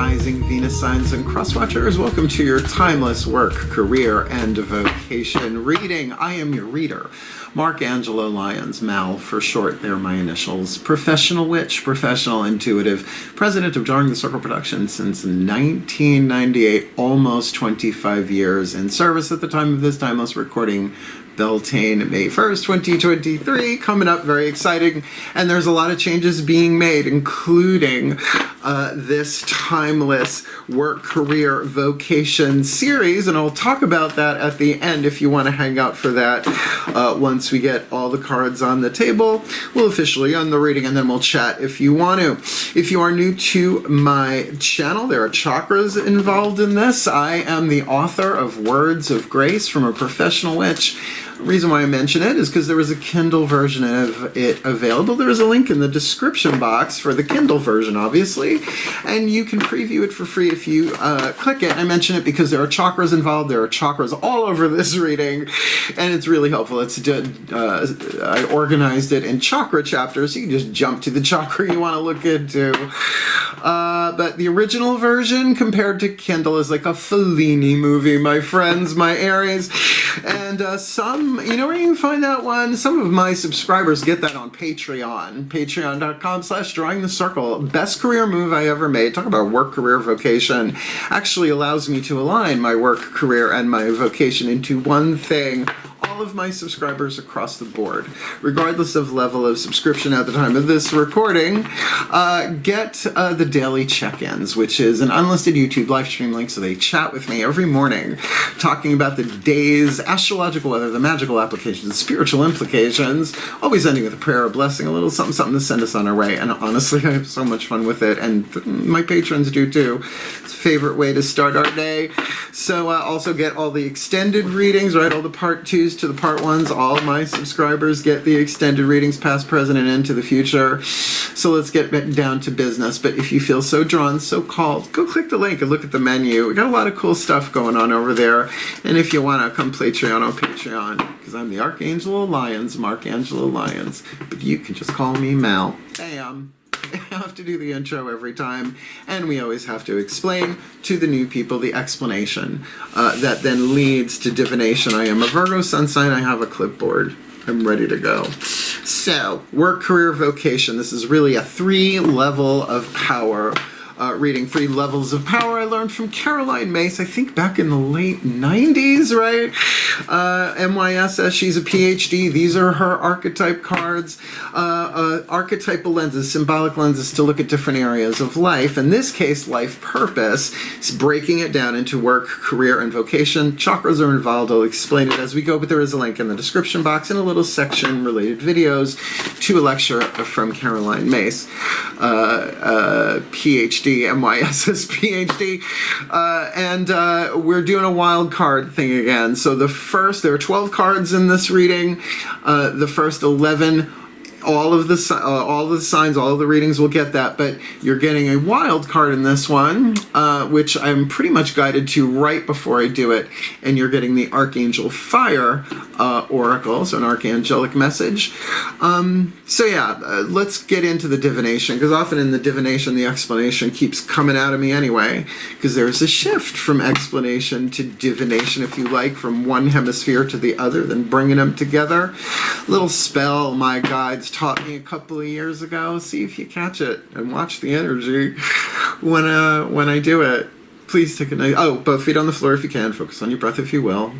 rising Venus signs and crosswatchers. Welcome to your timeless work, career, and vocation reading. I am your reader, Mark Angelo Lyons, Mal for short. They're my initials. Professional witch, professional intuitive, president of Jarring the Circle Productions since 1998, almost 25 years in service at the time of this timeless recording. Beltane, May 1st, 2023, coming up, very exciting, and there's a lot of changes being made, including this timeless work, career, vocation series, and I'll talk about that at the end if you want to hang out for that. Once we get all the cards on the table, we'll officially end the reading, and then we'll chat if you want to. If you are new to my channel, there are chakras involved in this. I am the author of Words of Grace from a Professional Witch. The reason why I mention it is because there was a Kindle version of it available. There is a link in the description box for the Kindle version, obviously, and you can preview it for free if you click it. I mention it because there are chakras involved. There are chakras all over this reading, and it's really helpful. I organized it in chakra chapters, so you can just jump to the chakra you want to look into. But the original version compared to Kindle is like a Fellini movie, my friends, my Aries. And you know where you can find that one? Some of my subscribers get that on Patreon. Patreon.com/Drawing the Circle. Best career move I ever made. Talk about work, career, vocation. Actually allows me to align my work, career, and my vocation into one thing. All of my subscribers across the board, regardless of level of subscription at the time of this recording, get the daily check-ins, which is an unlisted YouTube live stream link, so they chat with me every morning, talking about the day's astrological weather, the magical applications, the spiritual implications, always ending with a prayer, a blessing, a little something to send us on our way, and honestly, I have so much fun with it, and my patrons do too. It's a favorite way to start our day. So also get all the extended readings, right, all the part 2s to the part 1s. All my subscribers get the extended readings, past, present, and into the future. So let's get down to business. But if you feel so drawn, so called, go click the link and look at the menu. We got a lot of cool stuff going on over there. And if you want to come Patreon on Patreon, because I'm the Archangel of Lions, Mark Angelo Lyons. But you can just call me Mal. Bam. I have to do the intro every time, and we always have to explain to the new people the explanation that then leads to divination. I am a Virgo sun sign. I have a clipboard. I'm ready to go. So, work, career, vocation. This is really a 3-level of power reading. 3 levels of power I learned from Caroline Myss, I think back in the late 90s, right? MYSS, she's a PhD. These are her archetype cards. Archetypal lenses, symbolic lenses to look at different areas of life. In this case, life purpose. It's breaking it down into work, career, and vocation. Chakras are involved. I'll explain it as we go, but there is a link in the description box and a little section related videos to a lecture from Caroline Myss, PhD. MYSS PhD, and we're doing a wild card thing again. So there are 12 cards in this reading. The first 11, all of the signs, all of the readings will get that, but you're getting a wild card in this one, which I'm pretty much guided to right before I do it, and you're getting the Archangel Fire Oracle, so an archangelic message. So yeah, let's get into the divination, because often in the divination the explanation keeps coming out of me anyway, because there's a shift from explanation to divination, if you like, from one hemisphere to the other, then bringing them together. Little spell my guides taught me a couple of years ago. See if you catch it and watch the energy when I do it. Please take a nice... Oh, both feet on the floor if you can. Focus on your breath if you will.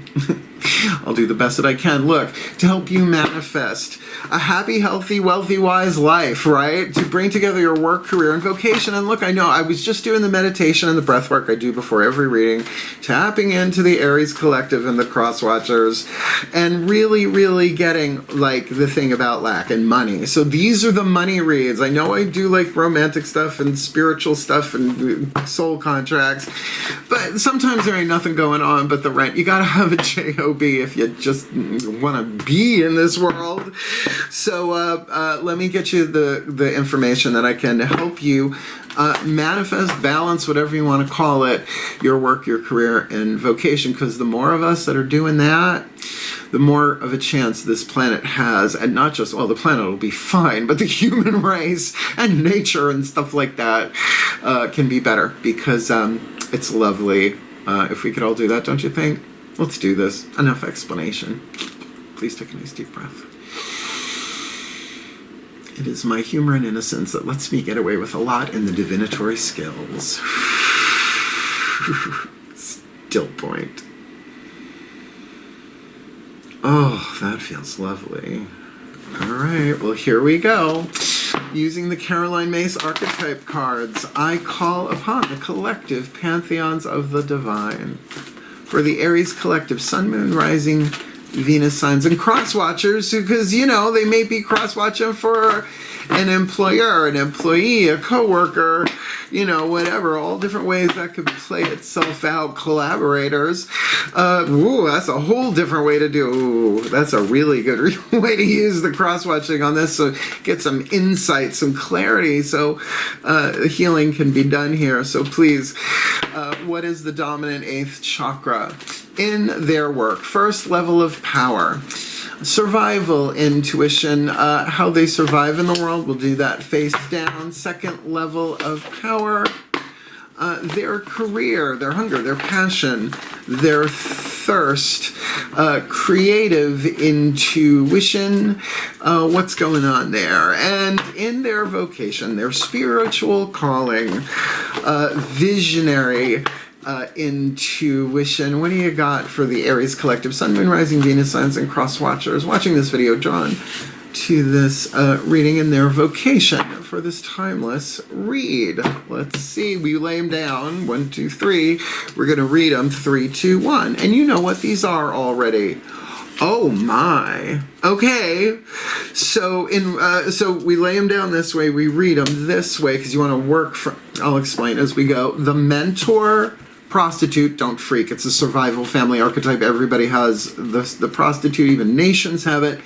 I'll do the best that I can. Look, to help you manifest a happy, healthy, wealthy, wise life, right? To bring together your work, career, and vocation. And look, I know I was just doing the meditation and the breath work I do before every reading, tapping into the Aries Collective and the Cross Watchers, and really, really getting, like, the thing about lack and money. So these are the money reads. I know I do, like, romantic stuff and spiritual stuff and soul contracts, but sometimes there ain't nothing going on but the rent. You gotta have a J-O-B if you just want to be in this world. So let me get you the information that I can to help you manifest, balance, whatever you want to call it, your work, your career, and vocation, because the more of us that are doing that, the more of a chance this planet has, and not just, well, the planet will be fine, but the human race and nature and stuff like that can be better, because it's lovely. If we could all do that, don't you think? Let's do this. Enough explanation. Please take a nice deep breath. It is my humor and innocence that lets me get away with a lot in the divinatory skills. Still point. Oh, that feels lovely. All right, well, here we go. Using the Caroline Myss archetype cards, I call upon the collective pantheons of the divine. For the Aries collective, Sun, Moon, Rising, Venus signs, and cross-watchers, because, you know, they may be cross-watching for an employer, an employee, a coworker, you know, whatever, all different ways that could play itself out. Collaborators, ooh, that's a whole different way to do. Ooh, that's a really good way to use the cross-watching on this, so get some insight, some clarity, so healing can be done here. So please, what is the dominant 8th chakra in their work? First level of power. Survival, intuition, how they survive in the world, we'll do that face down. Second level of power, their career, their hunger, their passion, their thirst, creative intuition, what's going on there, and in their vocation, their spiritual calling, visionary intuition. What do you got for the Aries collective, Sun, Moon, Rising, Venus signs, and cross watchers watching this video, drawn to this reading in their vocation for this timeless read? Let's see. We lay them down. 1, 2, 3. We're going to read them. 3, 2, 1. And you know what these are already. Oh my. Okay. So so we lay them down this way. We read them this way because you want to work for. I'll explain as we go. The mentor. Prostitute, don't freak. It's a survival family archetype. Everybody has the prostitute, even nations have it.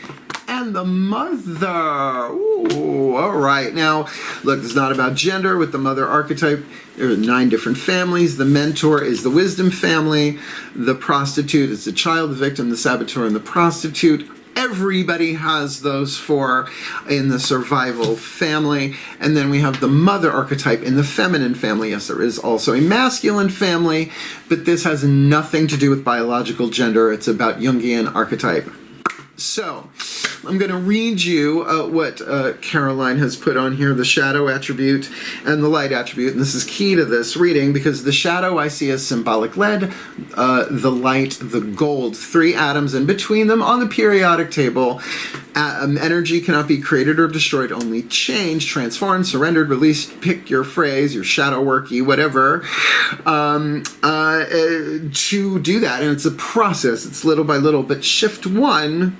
And the mother. Ooh, all right. Now, look, it's not about gender with the mother archetype. There are 9 different families. The mentor is the wisdom family. The prostitute is the child, the victim, the saboteur, and the prostitute. Everybody has those 4 in the survival family. And then we have the mother archetype in the feminine family. Yes, there is also a masculine family, but this has nothing to do with biological gender. It's about Jungian archetype. So, I'm going to read you what Caroline has put on here, the shadow attribute and the light attribute. And this is key to this reading because the shadow I see as symbolic lead, the light, the gold, 3 atoms in between them on the periodic table. Energy cannot be created or destroyed, only changed, transformed, surrendered, released, pick your phrase, your shadow worky, whatever, to do that. And it's a process, it's little by little, but shift 1,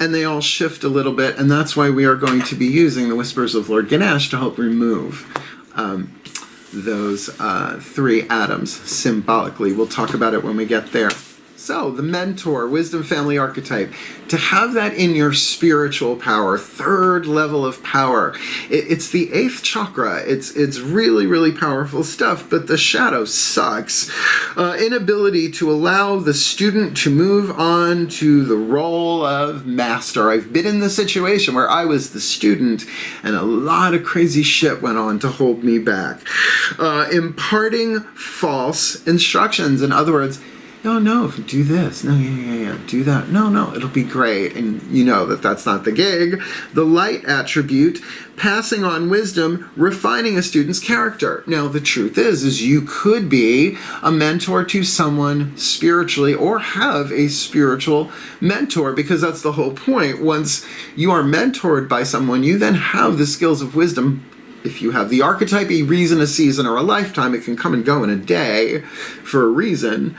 and they all shift a little bit, and that's why we are going to be using the Whispers of Lord Ganesha to help remove those 3 atoms symbolically. We'll talk about it when we get there. So, the mentor, wisdom family archetype, to have that in your spiritual power, 3rd level of power. It's the 8th chakra. It's really, really powerful stuff, but the shadow sucks. Inability to allow the student to move on to the role of master. I've been in the situation where I was the student, and a lot of crazy shit went on to hold me back. Imparting false instructions. In other words, no, do this. No, yeah, do that. No, it'll be great. And you know that that's not the gig. The light attribute, passing on wisdom, refining a student's character. Now, the truth is you could be a mentor to someone spiritually or have a spiritual mentor, because that's the whole point. Once you are mentored by someone, you then have the skills of wisdom. If you have the archetype, a reason, a season, or a lifetime, it can come and go in a day for a reason.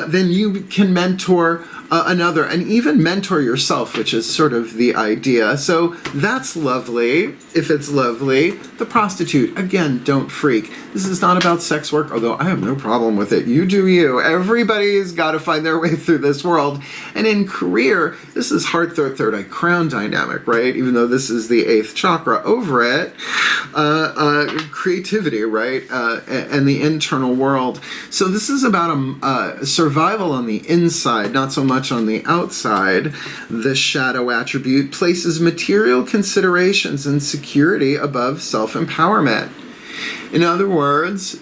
Then you can mentor another, and even mentor yourself, which is sort of the idea. So that's lovely, if it's lovely. The prostitute, again, don't freak. This is not about sex work, although I have no problem with it. You do you. Everybody's got to find their way through this world. And in career, this is heart, third eye crown dynamic, right? Even though this is the 8th chakra over it, creativity, right? And the internal world. So this is about survival on the inside, not so much on the outside. The shadow attribute places material considerations and security above self-empowerment. In other words,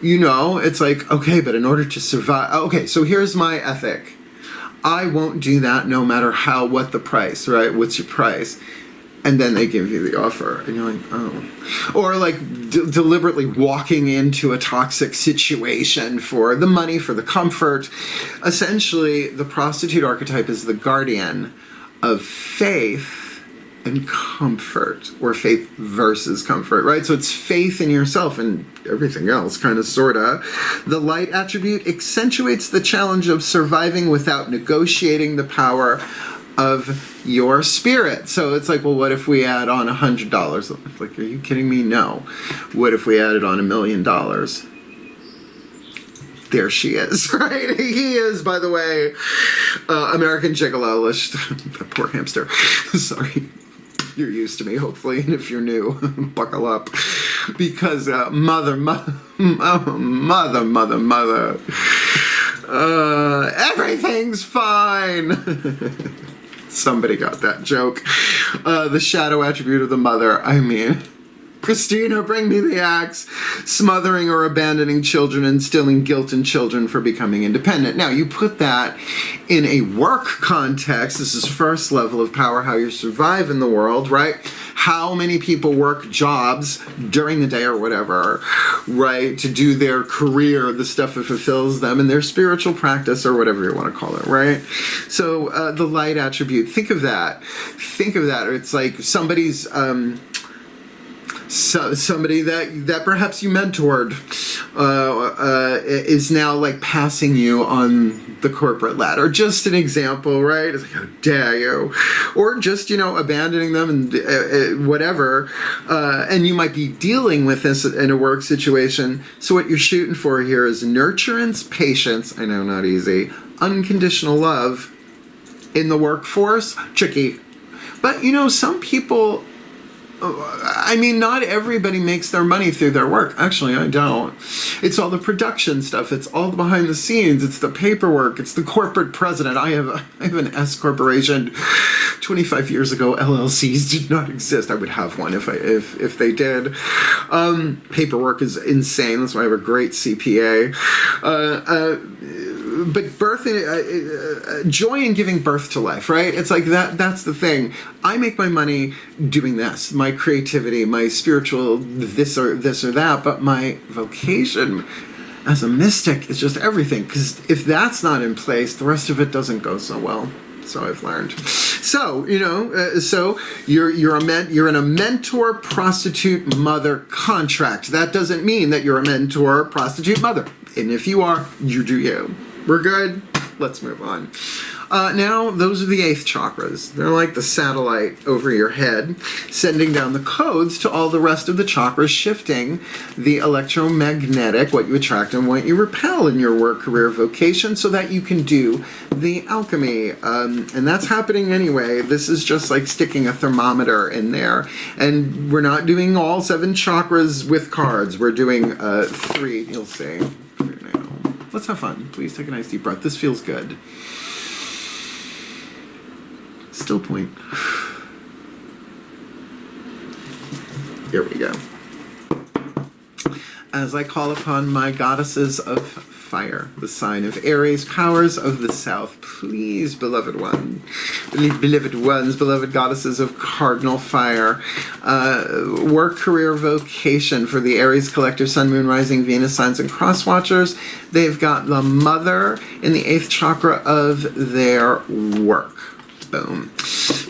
it's like, okay, but in order to survive, okay, so here's my ethic. I won't do that no matter what the price, right? What's your price? And then they give you the offer, and you're like, oh. Or like deliberately walking into a toxic situation for the money, for the comfort. Essentially, the prostitute archetype is the guardian of faith and comfort, or faith versus comfort, right? So it's faith in yourself and everything else, kind of, sort of. The light attribute accentuates the challenge of surviving without negotiating the power of your spirit. So it's like, well, what if we add on $100? Like, are you kidding me? No. What if we added on $1 million? There she is, right? He is, by the way, American Gigolo. That poor hamster. Sorry. You're used to me, hopefully, and if you're new, buckle up, because everything's fine. Somebody got that joke. The shadow attribute of the mother. I mean, Christina, bring me the axe. Smothering or abandoning children, instilling guilt in children for becoming independent. Now, you put that in a work context. This is first level of power, how you survive in the world, right? How many people work jobs during the day or whatever, right, to do their career, the stuff that fulfills them, and their spiritual practice, or whatever you want to call it, right? So the light attribute, think of that. It's like somebody's... somebody that perhaps you mentored is now like passing you on the corporate ladder. Just an example, right? It's like, how dare you? Or just, abandoning them and whatever. And you might be dealing with this in a work situation. So what you're shooting for here is nurturance, patience, I know, not easy, unconditional love in the workforce. Tricky. But, some people... not everybody makes their money through their work. Actually, I don't. It's all the production stuff. It's all the behind the scenes. It's the paperwork. It's the corporate president. I have an S corporation. 25 years ago, LLCs did not exist. I would have one if they did. Paperwork is insane. That's why I have a great CPA. But birth, joy in giving birth to life, right? It's like that's the thing. I make my money doing this, my creativity, my spiritual this or that, but my vocation as a mystic is just everything. Because if that's not in place, the rest of it doesn't go so well. So I've learned. So, so you're in a mentor prostitute mother contract. That doesn't mean that you're a mentor prostitute mother. And if you are, you do you. We're good. Let's move on. Now, those are the 8th chakras. They're like the satellite over your head, sending down the codes to all the rest of the chakras, shifting the electromagnetic, what you attract and what you repel in your work, career, vocation, so that you can do the alchemy. And that's happening anyway. This is just like sticking a thermometer in there. And we're not doing all 7 chakras with cards. We're doing 3, you'll see. Let's have fun. Please take a nice deep breath. This feels good. Still point. Here we go. As I call upon my goddesses of fire, the sign of Aries, powers of the south, please, beloved ones, beloved goddesses of cardinal fire, work, career, vocation for the Aries collective, sun, moon, rising, Venus, signs, and cross watchers. They've got the mother in the 8th chakra of their work. Boom.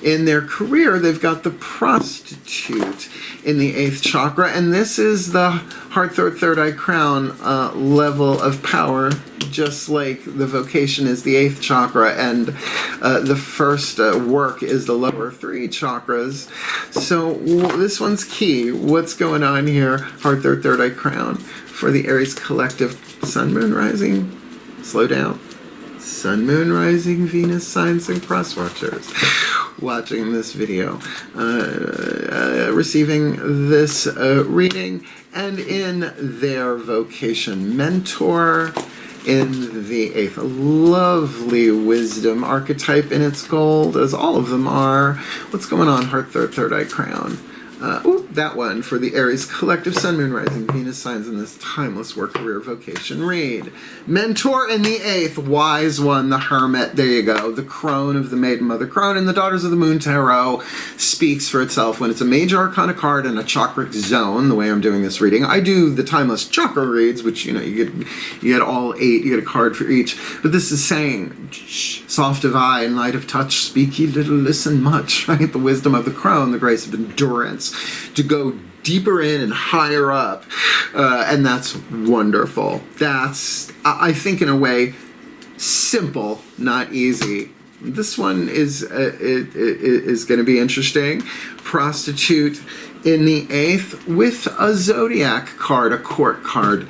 In their career, they've got the prostitute in the 8th chakra, and this is the heart, third eye crown level of power, just like the vocation is the 8th chakra, and the first work is the lower 3 chakras. So this one's key. What's going on here? Heart, third eye crown for the Aries collective, sun, moon, rising. Slow down. Sun, moon, rising, Venus, signs, and cross watchers watching this video, receiving this reading, and in their vocation mentor in the 8th. A lovely wisdom archetype in its gold, as all of them are. What's going on, Heart, Third Eye Crown? That one for the Aries Collective, Sun, Moon, Rising, Venus signs in this timeless work, career, vocation read. Mentor in the 8th, Wise One, the Hermit. There you go. The Crone of the Maiden Mother Crone and the Daughters of the Moon Tarot speaks for itself. When it's a major arcana card and a chakra zone, the way I'm doing this reading, I do the timeless chakra reads, which, you know, you get all 8, you get a card for each. But this is saying, shh, soft of eye and light of touch, speak ye little, listen much, right? The wisdom of the crone, the grace of endurance, to go deeper in and higher up, and that's wonderful. That's, I think, in a way, simple, not easy. This one is going to be interesting. Prostitute in the 8th with a zodiac card, a court card.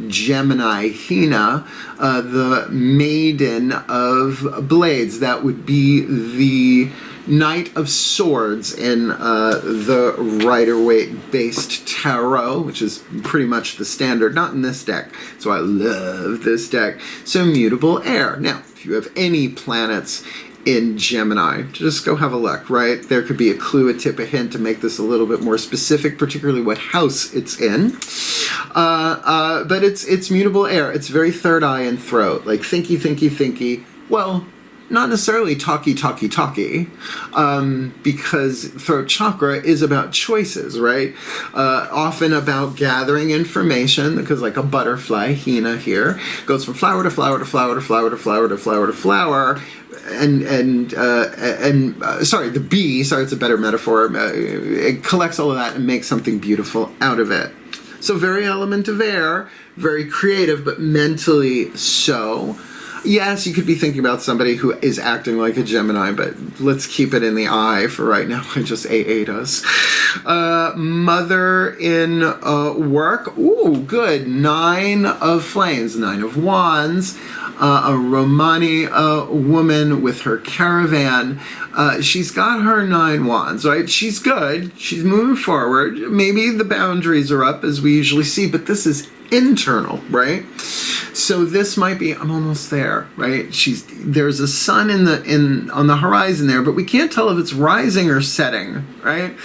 Gemini, Hina, the Maiden of Blades. That would be the Knight of Swords in the Rider-Waite based tarot, which is pretty much the standard, not in this deck, so I love this deck. So mutable air. Now, if you have any planets in Gemini, just go have a look, right? There could be a clue, a tip, a hint to make this a little bit more specific, particularly what house it's in. But it's mutable air. It's very third eye and throat, like thinky, thinky, thinky. Well, not necessarily talky, because throat chakra is about choices, right? Often about gathering information, because like a butterfly, Hina here, goes from flower to flower to flower to flower to flower to flower to flower, sorry, the bee, sorry, it's a better metaphor, it collects all of that and makes something beautiful out of it. So very element of air, very creative, but mentally so. Yes, you could be thinking about somebody who is acting like a Gemini, but let's keep it in the eye for right now. I just ate us. Mother in work. Ooh, good. 9 of Flames, 9 of Wands. A Romani woman with her caravan. She's got her 9 wands, right? She's good. She's moving forward. Maybe the boundaries are up, as we usually see, but this is internal, right? So this might be, I'm almost there, right? There's a sun on the horizon there, but we can't tell if it's rising or setting, right?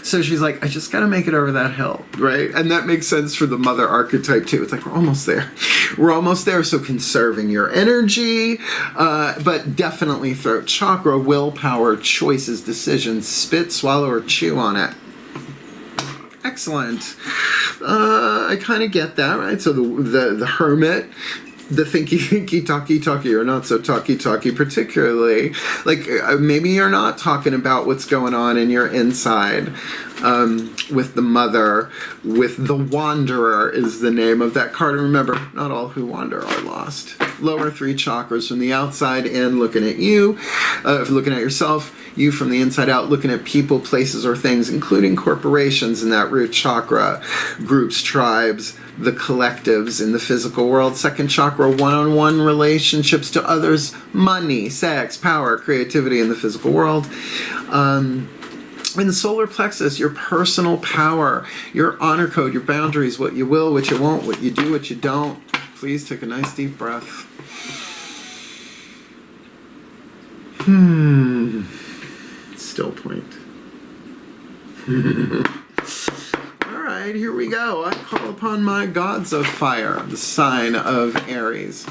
So she's like, I just got to make it over that hill, right? And that makes sense for the mother archetype too. It's like, we're almost there. We're almost there. So conserving your energy, but definitely throat chakra, willpower, choices, decisions, spit, swallow, or chew on it. Excellent. I kind of get that, right? So the hermit, the thinky, talky, or not so talky, particularly. Like, maybe you're not talking about what's going on in your inside. With the mother, with the wanderer is the name of that card. And remember, not all who wander are lost. Lower 3 chakras from the outside in, looking at you, looking at yourself. You from the inside out, looking at people, places, or things, including corporations in that root chakra, groups, tribes, the collectives in the physical world. Second chakra, one-on-one relationships to others, money, sex, power, creativity in the physical world. In the solar plexus, your personal power, your honor code, your boundaries, what you will, what you won't, what you do, what you don't. Please take a nice deep breath. Still point. All right, here we go. I call upon my gods of fire, the sign of Aries.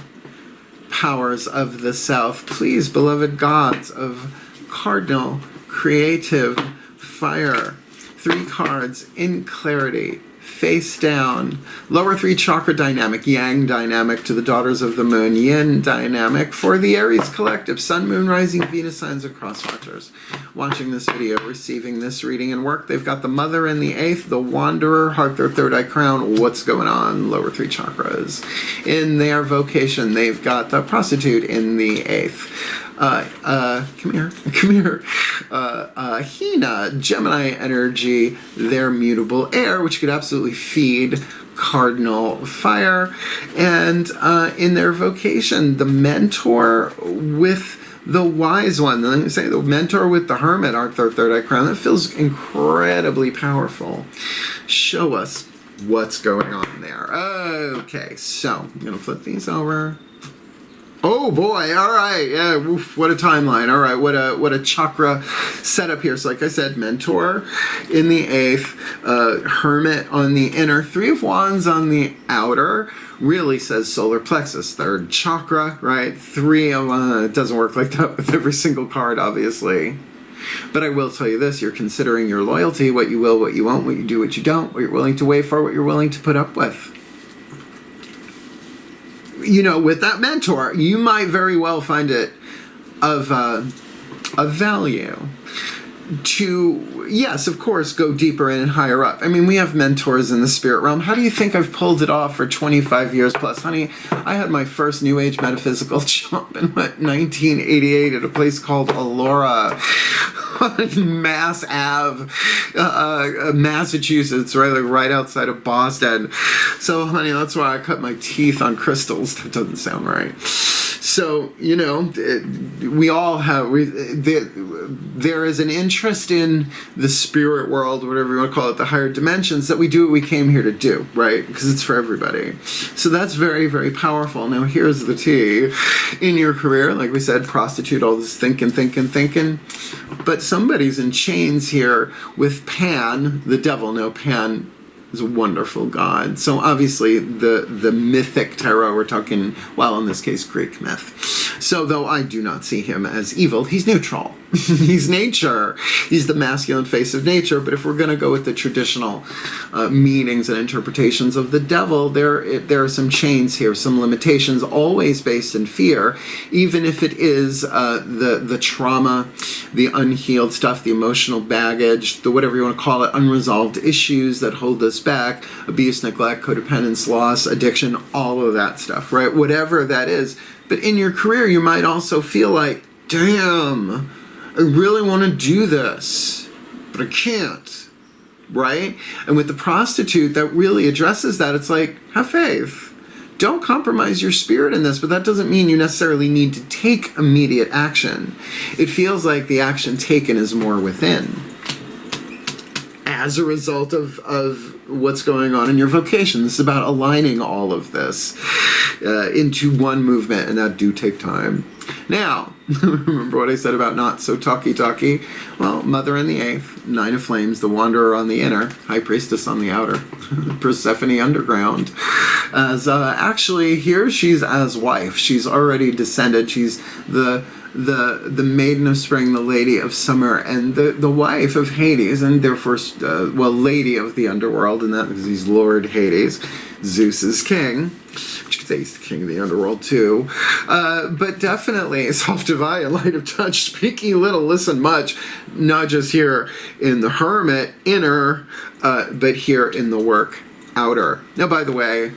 Powers of the south, please, beloved gods of cardinal, creative, fire. 3 cards in clarity, face down. Lower 3 chakra dynamic, yang dynamic to the daughters of the moon, yin dynamic for the Aries collective, sun, moon, rising, Venus signs and cross watchers. Watching this video, receiving this reading and work, they've got the mother in the 8th, the wanderer, heart, their third eye crown. What's going on? Lower 3 chakras. In their vocation, they've got the prostitute in the 8th. Come here. Hina, Gemini energy, their mutable air, which could absolutely feed cardinal fire. And in their vocation, the mentor with the wise one. Let me say the mentor with the hermit, our third eye crown. That feels incredibly powerful. Show us what's going on there. Okay, so I'm going to flip these over. Oh boy, all right, yeah, oof, what a timeline. All right, what a chakra setup here. So like I said, Mentor in the 8th, Hermit on the inner, 3 of Wands on the outer, really says solar plexus, 3rd chakra, right? 3 of, it doesn't work like that with every single card, obviously. But I will tell you this, you're considering your loyalty, what you will, what you won't, what you do, what you don't, what you're willing to wait for, what you're willing to put up with. You know, with that Mentor, you might very well find it of value to, yes, of course, go deeper in and higher up. I mean, we have mentors in the spirit realm. How do you think I've pulled it off for 25 years plus? Honey, I had my first New Age metaphysical job in 1988 at a place called Allura, Mass Ave, Massachusetts, right outside of Boston. So, honey, that's why I cut my teeth on crystals. That doesn't sound right. So, you know, we all have, there is an interest in the spirit world, whatever you want to call it, the higher dimensions, that we do what we came here to do, right? Because it's for everybody. So that's very, very powerful. Now, here's the tea. In your career, like we said, prostitute, all this thinking. But somebody's in chains here with Pan, the devil. Now, Pan is a wonderful god. So obviously the mythic tarot, we're talking, well, in this case, Greek myth. So though I do not see him as evil, he's neutral. He's nature. He's the masculine face of nature. But if we're going to go with the traditional meanings and interpretations of the devil, there are some chains here, some limitations, always based in fear, even if it is the trauma, the unhealed stuff, the emotional baggage, the whatever you want to call it, unresolved issues that hold us back, abuse, neglect, codependence, loss, addiction, all of that stuff, right? Whatever that is. But in your career, you might also feel like, damn, I really want to do this, but I can't, right? And with the prostitute, that really addresses that. It's like, have faith. Don't compromise your spirit in this, but that doesn't mean you necessarily need to take immediate action. It feels like the action taken is more within, as a result of what's going on in your vocation. This is about aligning all of this into one movement, and that do take time. Now, remember what I said about not so talky? Well, Mother in the 8th, 9 of Flames, the Wanderer on the inner, High Priestess on the outer, Persephone underground. As actually here she's as wife. She's already descended. She's the maiden of spring, the lady of summer, and the wife of Hades, and therefore, lady of the underworld, and that because he's Lord Hades, Zeus's king. But you could say he's the king of the underworld too. But definitely, soft divine, light of touch, speaking little, listen much, not just here in the hermit, inner, but here in the work, outer. Now, by the way,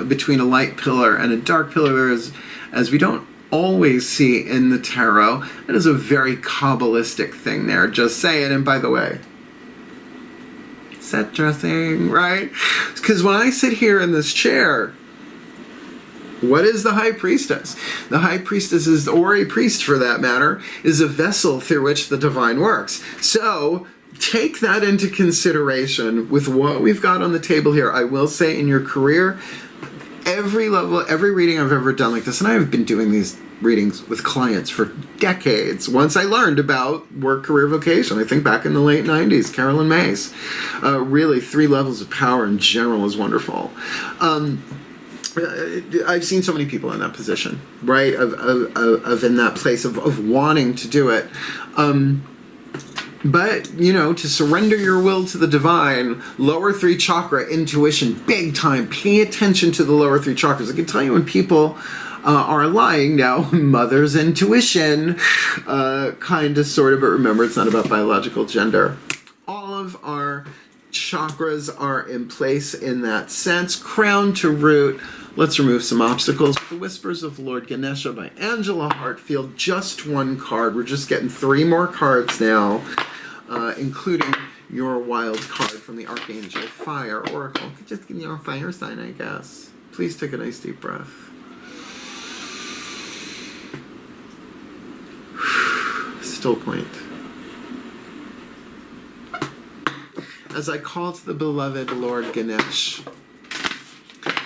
between a light pillar and a dark pillar, there is, as we don't always see in the tarot, it is a very Kabbalistic thing there, just saying. And by the way, set dressing, right? Because when I sit here in this chair, what is the High Priestess? The High Priestess is, or a priest for that matter, is a vessel through which the divine works. So take that into consideration with what we've got on the table here. I will say, in your career, every level, every reading I've ever done like this, and I've been doing these readings with clients for decades. Once I learned about Work-Career-Vocation, I think back in the late 90s, Carolyn Mays. Really, 3 levels of power in general is wonderful. I've seen so many people in that position, right? Of in that place of wanting to do it. But, you know, to surrender your will to the divine, lower 3 chakra, intuition, big time. Pay attention to the lower 3 chakras. I can tell you when people are lying now, mother's intuition, kind of, sort of, but remember, it's not about biological gender. All of our chakras are in place in that sense, crown to root. Let's remove some obstacles. The Whispers of Lord Ganesha by Angela Hartfield, just 1 card. We're just getting 3 more cards now, including your wild card from the Archangel Fire Oracle. Just give me your fire sign, I guess. Please take a nice deep breath. Still point. as I call to the beloved Lord Ganesha,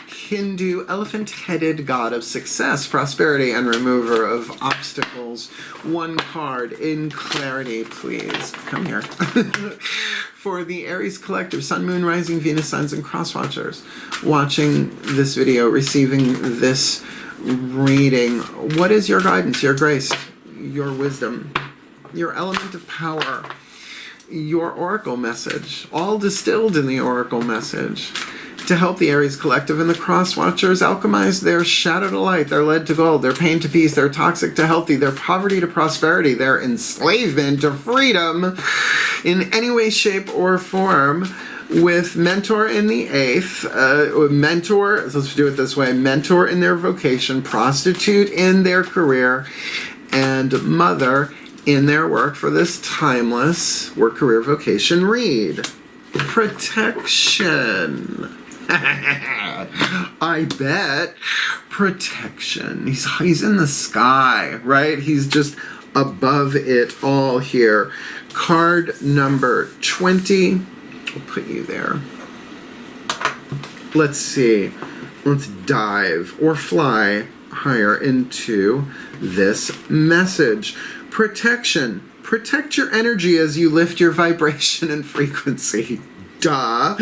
Hindu elephant-headed god of success, prosperity, and remover of obstacles. One card in clarity, please. Come here. For the Aries collective, Sun, Moon, Rising, Venus, Suns, and Cross Watchers watching this video, receiving this reading, what is your guidance, your grace, your wisdom, your element of power, your oracle message, all distilled in the oracle message, to help the Aries collective and the Cross Watchers alchemize their shadow to light, their lead to gold, their pain to peace, their toxic to healthy, their poverty to prosperity, their enslavement to freedom, in any way, shape, or form, with mentor in the 8th, mentor, let's do it this way, mentor in their vocation, prostitute in their career, and mother in their work for this timeless work, career, vocation read. Protection. I bet. Protection. He's in the sky, right? He's just above it all here. Card number 20. We'll put you there. Let's see. Let's dive or fly higher into this message. Protection. Protect your energy as you lift your vibration and frequency. Duh.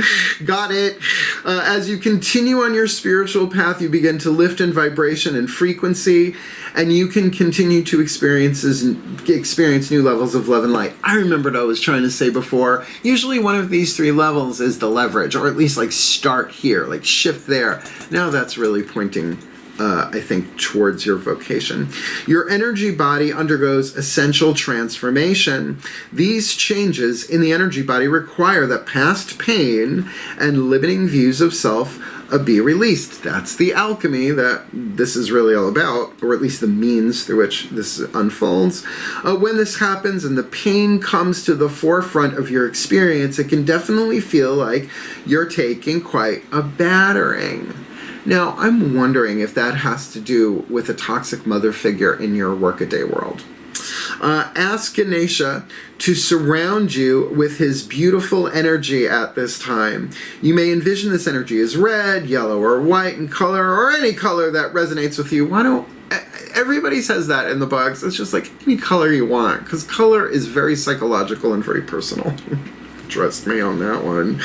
Got it. As you continue on your spiritual path, you begin to lift in vibration and frequency, and you can continue to experience new levels of love and light. I remembered I was trying to say before, usually one of these 3 levels is the leverage, or at least like start here, like shift there. Now that's really pointing I think, towards your vocation. Your energy body undergoes essential transformation. These changes in the energy body require that past pain and limiting views of self be released. That's the alchemy that this is really all about, or at least the means through which this unfolds. When this happens and the pain comes to the forefront of your experience, it can definitely feel like you're taking quite a battering. Now, I'm wondering if that has to do with a toxic mother figure in your workaday world. Ask Ganesha to surround you with his beautiful energy at this time. You may envision this energy as red, yellow, or white in color, or any color that resonates with you. Everybody says that in the books. It's just like any color you want, because color is very psychological and very personal. Trust me on that one.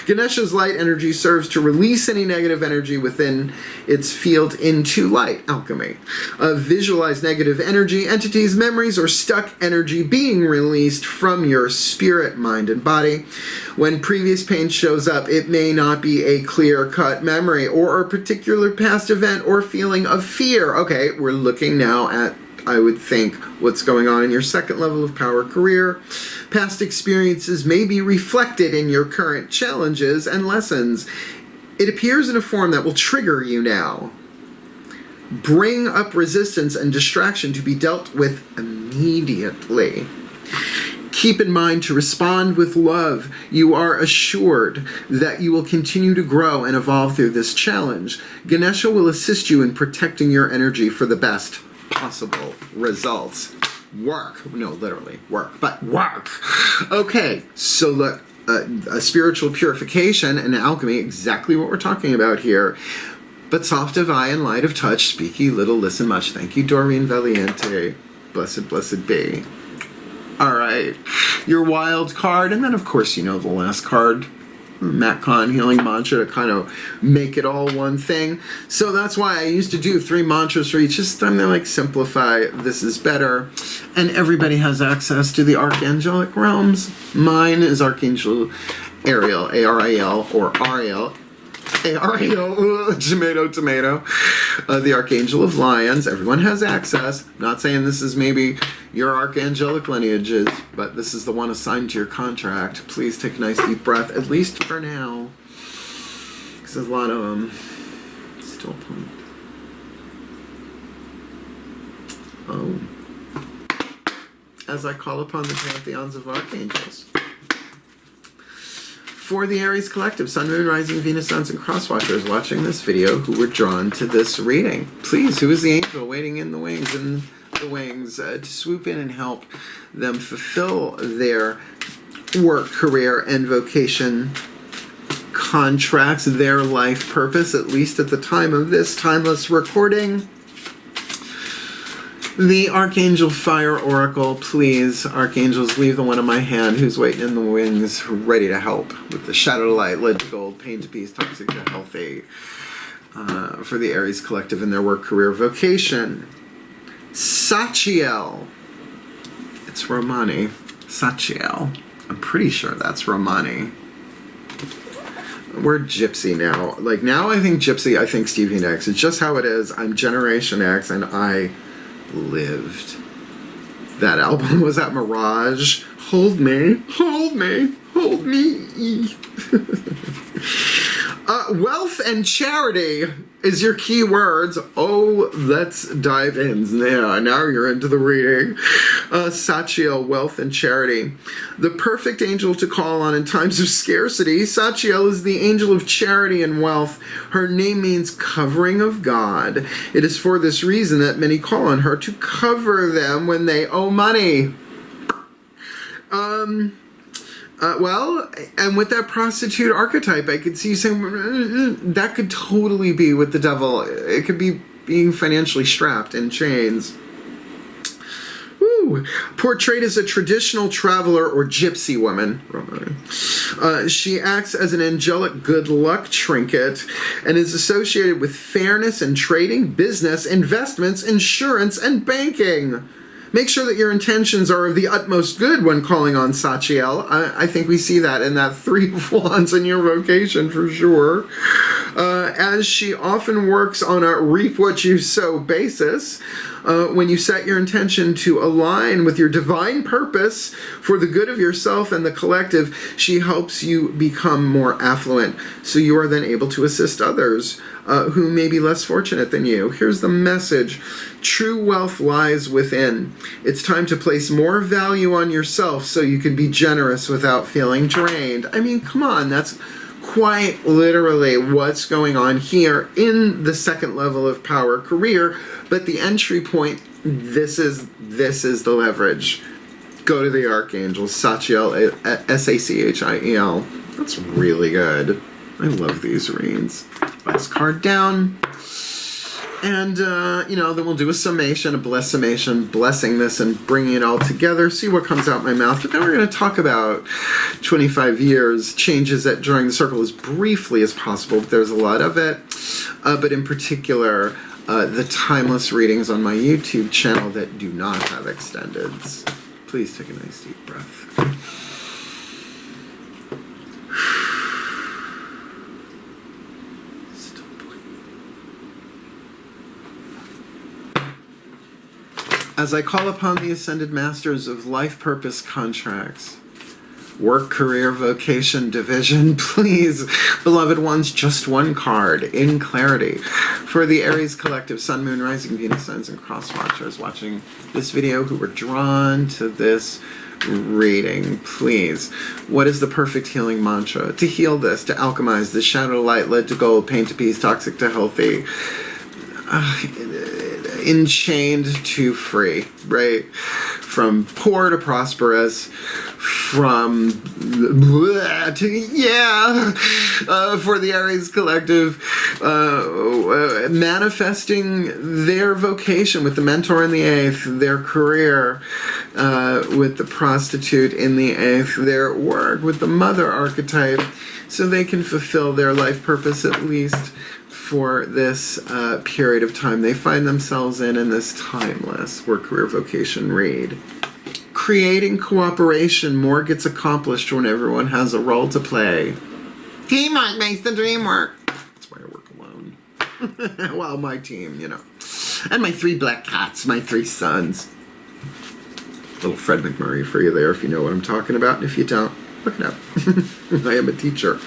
Ganesha's light energy serves to release any negative energy within its field into light alchemy. Visualize negative energy, entities, memories, or stuck energy being released from your spirit, mind, and body. When previous pain shows up, it may not be a clear-cut memory or a particular past event or feeling of fear. Okay, we're looking now at, I would think, what's going on in your second level of power career. Past experiences may be reflected in your current challenges and lessons. It appears in a form that will trigger you now. Bring up resistance and distraction to be dealt with immediately. Keep in mind to respond with love. You are assured that you will continue to grow and evolve through this challenge. Ganesha will assist you in protecting your energy for the best possible results. Work. No, literally work, but work. Okay, so look, a spiritual purification and alchemy, exactly what we're talking about here. But soft of eye and light of touch, speak ye little, listen much. Thank you, Doreen Valiente. Blessed, blessed be. All right, your wild card, and then of course you know the last card, Matt Kahn healing mantra, to kind of make it all one thing. So that's why I used to do 3 mantras for each. Just I'm gonna like simplify. This is better, and everybody has access to the archangelic realms. Mine is Archangel Ariel, A-R-I-L, or Ariel. Ariel, tomato, tomato. The Archangel of Lions. Everyone has access. I'm not saying this is maybe your archangelic lineages, but this is the one assigned to your contract. Please take a nice deep breath, at least for now, because there's a lot of them. Still playing. Oh. As I call upon the pantheons of archangels. For the Aries collective, Sun, Moon, Rising, Venus, Suns, and Cross Watchers watching this video who were drawn to this reading, please, who is the angel waiting in the wings to swoop in and help them fulfill their work, career, and vocation contracts, their life purpose, at least at the time of this timeless recording. The Archangel Fire Oracle, please, Archangels, leave the one in my hand who's waiting in the wings, ready to help with the shadow to light, lead to gold, pain to peace, toxic to healthy, for the Aries Collective in their work, career, vocation. Sachiel. It's Romani. Sachiel. I'm pretty sure that's Romani. We're Gypsy now. Like, now I think Gypsy, I think Stevie Nicks. It's just how it is. I'm Generation X, and I lived. That album was at Mirage. Hold me, hold me, hold me. Wealth and charity is your key words. Oh, let's dive in. Yeah, now you're into the reading. Sachiel, wealth and charity. The perfect angel to call on in times of scarcity. Sachiel is the angel of charity and wealth. Her name means covering of God. It is for this reason that many call on her to cover them when they owe money. Well, and with that prostitute archetype, I could see you saying that could totally be with the devil. It could be being financially strapped in chains. Woo. Portrayed as a traditional traveler or gypsy woman. She acts as an angelic good luck trinket and is associated with fairness in trading, business, investments, insurance, and banking. Make sure that your intentions are of the utmost good when calling on Sachiel. I think we see that in that 3 of Wands in your vocation for sure. As she often works on a reap what you sow basis, when you set your intention to align with your divine purpose for the good of yourself and the collective, she helps you become more affluent. So you are then able to assist others who may be less fortunate than you. Here's the message. True wealth lies within. It's time to place more value on yourself so you can be generous without feeling drained. I mean, come on, that's quite literally what's going on here in the second level of power career. But the entry point, this is the leverage. Go to the Archangel, Sachiel, Sachiel. That's really good. I love these reads. Last card down. And, then we'll do a summation, a blessing this and bringing it all together, see what comes out my mouth. But then we're going to talk about 25 years, changes that during the circle as briefly as possible, but there's a lot of it. But in particular, the timeless readings on my YouTube channel that do not have extendeds. Please take a nice deep breath. As I call upon the Ascended Masters of Life Purpose Contracts, Work, Career, Vocation, Division, please, beloved ones, just one card in clarity for the Aries Collective, Sun, Moon, Rising, Venus, Signs, and Cross Watchers watching this video who were drawn to this reading. Please, what is the perfect healing mantra? To heal this, to alchemize this shadow to light, lead to gold, pain to peace, toxic to healthy. Enchained to free, right? From poor to prosperous, from for the Aries Collective, manifesting their vocation with the Mentor in the 8th, their career with the Prostitute in the 8th, their work with the Mother archetype, so they can fulfill their life purpose at least for this period of time they find themselves in this timeless Work, Career, Vocation read. Creating cooperation, more gets accomplished when everyone has a role to play. Teamwork makes the dream work. That's why I work alone. Well, my team, And my 3 black cats, my 3 sons. Little Fred McMurray for you there if you know what I'm talking about. And if you don't, look it up. I am a teacher.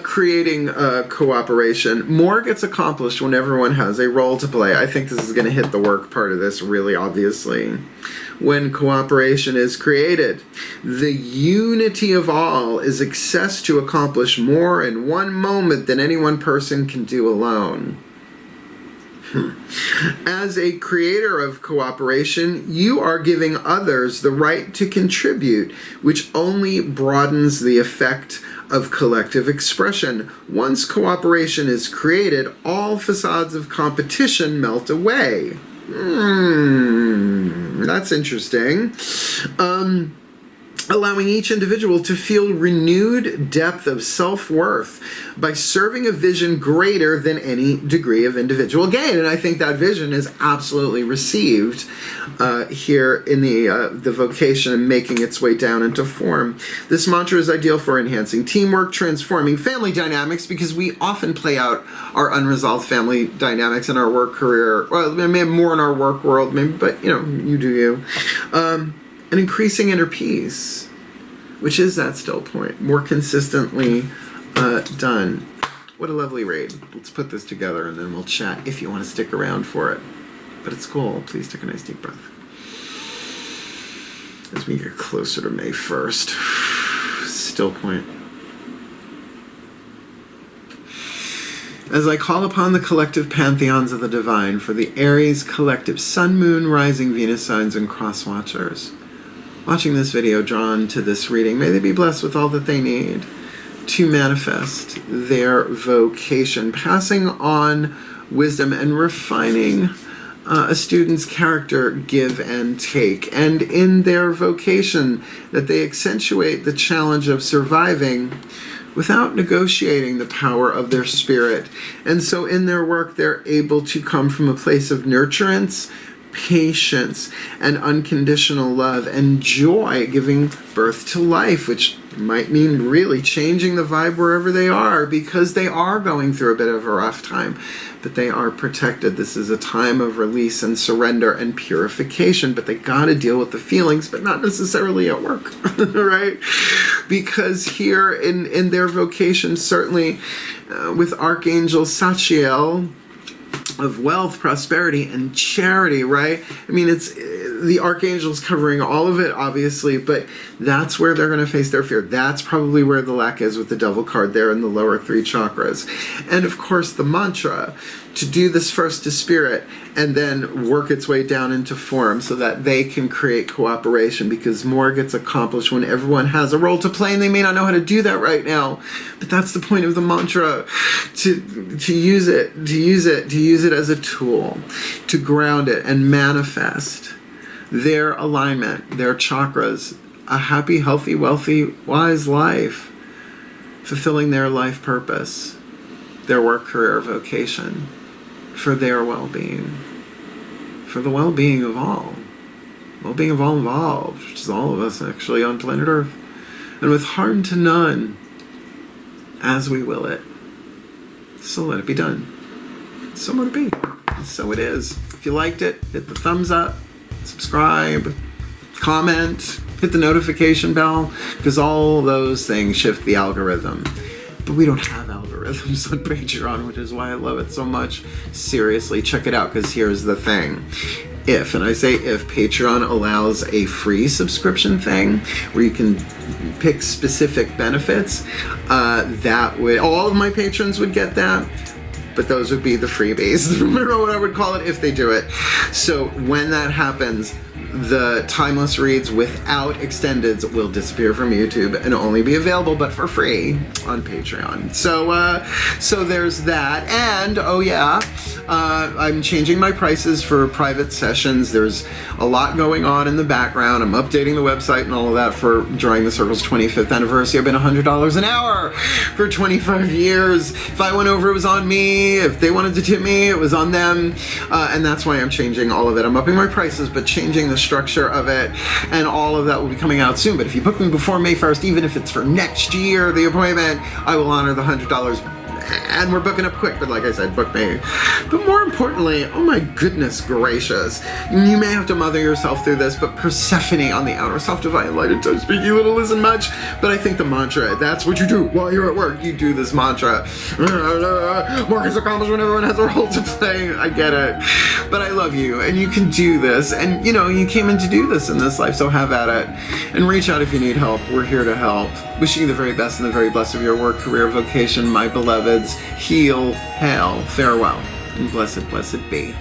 Creating cooperation. More gets accomplished when everyone has a role to play. I think this is going to hit the work part of this really obviously. When cooperation is created, the unity of all is access to accomplish more in one moment than any one person can do alone. As a creator of cooperation, you are giving others the right to contribute, which only broadens the effect of collective expression. Once cooperation is created, all facades of competition melt away. That's interesting. Allowing each individual to feel renewed depth of self-worth by serving a vision greater than any degree of individual gain. And I think that vision is absolutely received here in the vocation and making its way down into form. This mantra is ideal for enhancing teamwork, transforming family dynamics, because we often play out our unresolved family dynamics in our work career, well, maybe more in our work world, maybe, but you do you. And increasing inner peace, which is that still point, more consistently done. What a lovely read. Let's put this together and then we'll chat if you want to stick around for it. But it's cool. Please take a nice deep breath. As we get closer to May 1st. Still point. As I call upon the collective pantheons of the divine for the Aries collective sun, moon, rising, Venus signs, and cross watchers watching this video drawn to this reading, may they be blessed with all that they need to manifest their vocation, passing on wisdom and refining a student's character, give and take, and in their vocation that they accentuate the challenge of surviving without negotiating the power of their spirit. And so in their work, they're able to come from a place of nurturance, patience, and unconditional love and joy, giving birth to life, which might mean really changing the vibe wherever they are, because they are going through a bit of a rough time, but they are protected. This is a time of release and surrender and purification, but they gotta deal with the feelings, but not necessarily at work, right? Because here in their vocation, certainly with Archangel Sachiel, of wealth, prosperity, and charity, right? I mean, it's the archangels covering all of it, obviously, but that's where they're going to face their fear. That's probably where the lack is with the devil card there in the lower three chakras. And of course, the mantra to do this first to spirit and then work its way down into form so that they can create cooperation, because more gets accomplished when everyone has a role to play, and they may not know how to do that right now. But that's the point of the mantra, to use it as a tool, to ground it and manifest their alignment, their chakras, a happy, healthy, wealthy, wise life, fulfilling their life purpose, their work, career, vocation, for their well-being, for the well-being of all involved, which is all of us actually on planet Earth, and with harm to none, as we will it. So let it be done. So let it be. So it is. If you liked it, hit the thumbs up, subscribe, comment, hit the notification bell, because all those things shift the algorithm. But we don't have algorithms on Patreon, which is why I love it so much. Seriously, check it out, because here's the thing. If, and I say if, Patreon allows a free subscription thing where you can pick specific benefits, that would, all of my patrons would get that, but those would be the freebies. I don't know what I would call it if they do it. So when that happens, the timeless reads without extendeds will disappear from YouTube and only be available, but for free, on Patreon. So there's that. And oh yeah, I'm changing my prices for private sessions. There's a lot going on in the background. I'm updating the website and all of that for during the Circle's 25th anniversary. I've been $100 an hour for 25 years. If I went over, it was on me. If they wanted to tip me, it was on them. And that's why I'm changing all of it. I'm upping my prices, but changing the structure of it, and all of that will be coming out soon. But if you book me before May 1st, even if it's for next year, the appointment, I will honor the $100. And we're booking up quick, but like I said, book me. But more importantly, oh my goodness gracious, you may have to mother yourself through this, but Persephone on the outer self, divine light, and tongue speaking little isn't much, but I think the mantra, that's what you do while you're at work. You do this mantra. Work is accomplished when everyone has a role to play. I get it. But I love you, and you can do this, and you came in to do this in this life, so have at it. And reach out if you need help. We're here to help. Wishing you the very best and the very blessed of your work, career, vocation, my beloveds. Heal, hail, farewell. and blessed, blessed be.